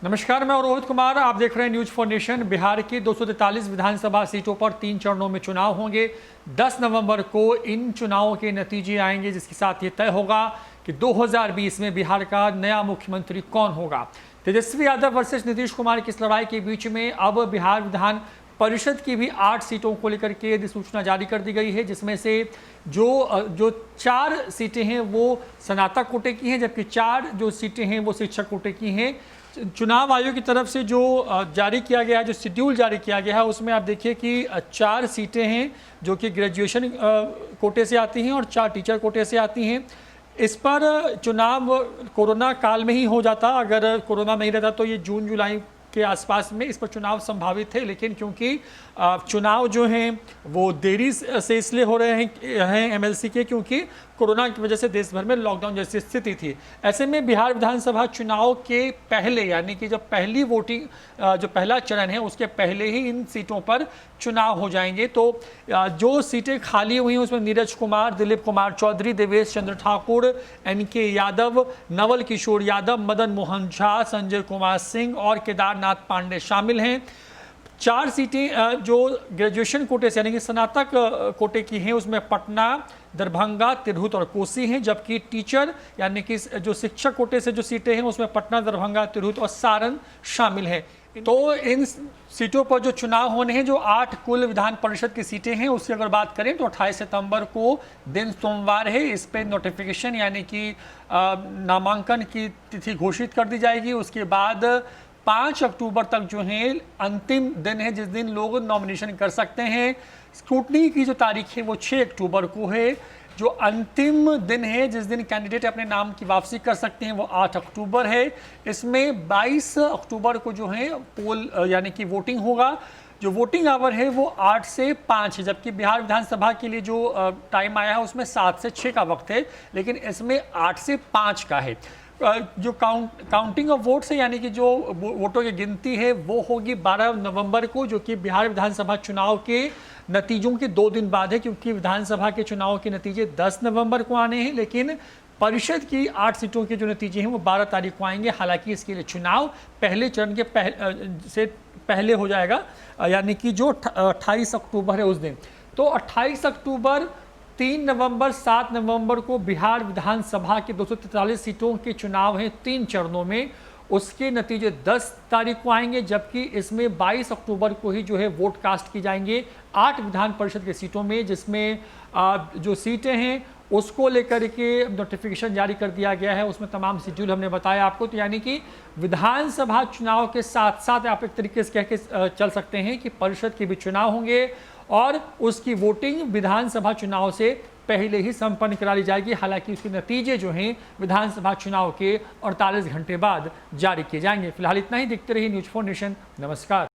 नमस्कार, मैं रोहित कुमार। आप देख रहे हैं न्यूज फॉर नेशन। बिहार की 243 विधानसभा सीटों पर 3 चरणों में चुनाव होंगे। 10 नवंबर को इन चुनावों के नतीजे आएंगे, जिसके साथ ये तय होगा कि 2020 में बिहार का नया मुख्यमंत्री कौन होगा। तेजस्वी यादव वर्सेस नीतीश कुमार की इस लड़ाई के बीच में अब बिहार विधान परिषद की भी 8 सीटों को लेकर के अधिसूचना जारी कर दी गई है, जिसमें से जो 4 सीटें हैं वो स्नातक कोटे की हैं, जबकि 4 जो सीटें हैं वो शिक्षक कोटे की हैं। चुनाव आयोग की तरफ से जो जारी किया गया है, जो शेड्यूल जारी किया गया है, उसमें आप देखिए कि 4 सीटें हैं जो कि ग्रेजुएशन कोटे से आती हैं और 4 टीचर कोटे से आती हैं। इस पर चुनाव कोरोना काल में ही हो जाता, अगर कोरोना नहीं रहता तो ये जून जुलाई के आसपास में इस पर चुनाव संभावित थे, लेकिन क्योंकि चुनाव जो हैं वो देरी से इसलिए हो रहे हैं एमएलसी के, क्योंकि कोरोना की वजह से देश भर में लॉकडाउन जैसी स्थिति थी। ऐसे में बिहार विधानसभा चुनाव के पहले, यानी कि जब पहली वोटिंग जो पहला चरण है उसके पहले ही इन सीटों पर चुनाव हो जाएंगे। तो जो सीटें खाली हुई हैं उसमें नीरज कुमार, दिलीप कुमार चौधरी, देवेश चंद्र ठाकुर, एनके यादव, नवल किशोर यादव, मदन मोहन झा, संजय कुमार सिंह और केदारनाथ पांडे शामिल हैं। 4 सीटें जो ग्रेजुएशन कोटे से यानी कि स्नातक कोटे की हैं उसमें पटना, दरभंगा, तिरहुत और कोसी हैं, जबकि टीचर यानी कि जो शिक्षक कोटे से जो सीटें हैं उसमें पटना, दरभंगा, तिरहुत और सारण शामिल हैं। तो इन सीटों पर जो चुनाव होने हैं, जो 8 कुल विधान परिषद की सीटें हैं, उसकी अगर बात करें तो 28 सितंबर को दिन सोमवार है। इस पर नोटिफिकेशन यानी कि नामांकन की तिथि घोषित कर दी जाएगी। उसके बाद 5 अक्टूबर तक जो है अंतिम दिन है, जिस दिन लोग नॉमिनेशन कर सकते हैं। स्क्रूटनी की जो तारीख है वो 6 अक्टूबर को है। जो अंतिम दिन है जिस दिन कैंडिडेट अपने नाम की वापसी कर सकते हैं वो 8 अक्टूबर है। इसमें 22 अक्टूबर को जो है पोल यानी कि वोटिंग होगा। जो वोटिंग आवर है वो 8 से 5 है, जबकि बिहार विधानसभा के लिए जो टाइम आया है उसमें 7 से 6 का वक्त है, लेकिन इसमें 8 से 5 का है। जो काउंटिंग ऑफ वोट्स है यानी कि जो वोटों की गिनती है वो होगी 12 नवंबर को, जो कि बिहार विधानसभा चुनाव के नतीजों के 2 दिन बाद है, क्योंकि विधानसभा के चुनाव के नतीजे 10 नवंबर को आने हैं, लेकिन परिषद की 8 सीटों के जो नतीजे हैं वो 12 तारीख को आएंगे। हालांकि इसके लिए चुनाव पहले चरण के से पहले हो जाएगा, यानी कि जो 28 अक्टूबर है उस दिन। तो 28 अक्टूबर, 3 नवंबर, 7 नवंबर को बिहार विधानसभा के 243 सीटों के चुनाव हैं 3 चरणों में। उसके नतीजे 10 तारीख को आएंगे, जबकि इसमें 22 अक्टूबर को ही जो है वोट कास्ट की जाएंगे 8 विधान परिषद के सीटों में, जिसमें जो सीटें हैं उसको लेकर के नोटिफिकेशन जारी कर दिया गया है। उसमें तमाम शेड्यूल हमने बताया आपको। तो यानी कि विधानसभा चुनाव के साथ साथ आप एक तरीके से कह के चल सकते हैं कि परिषद के भी चुनाव होंगे और उसकी वोटिंग विधानसभा चुनाव से पहले ही संपन्न करा ली जाएगी। हालांकि उसके नतीजे जो हैं विधानसभा चुनाव के 48 घंटे बाद जारी किए जाएंगे। फिलहाल इतना ही। देखते रहिए न्यूज फॉर नेशन। नमस्कार।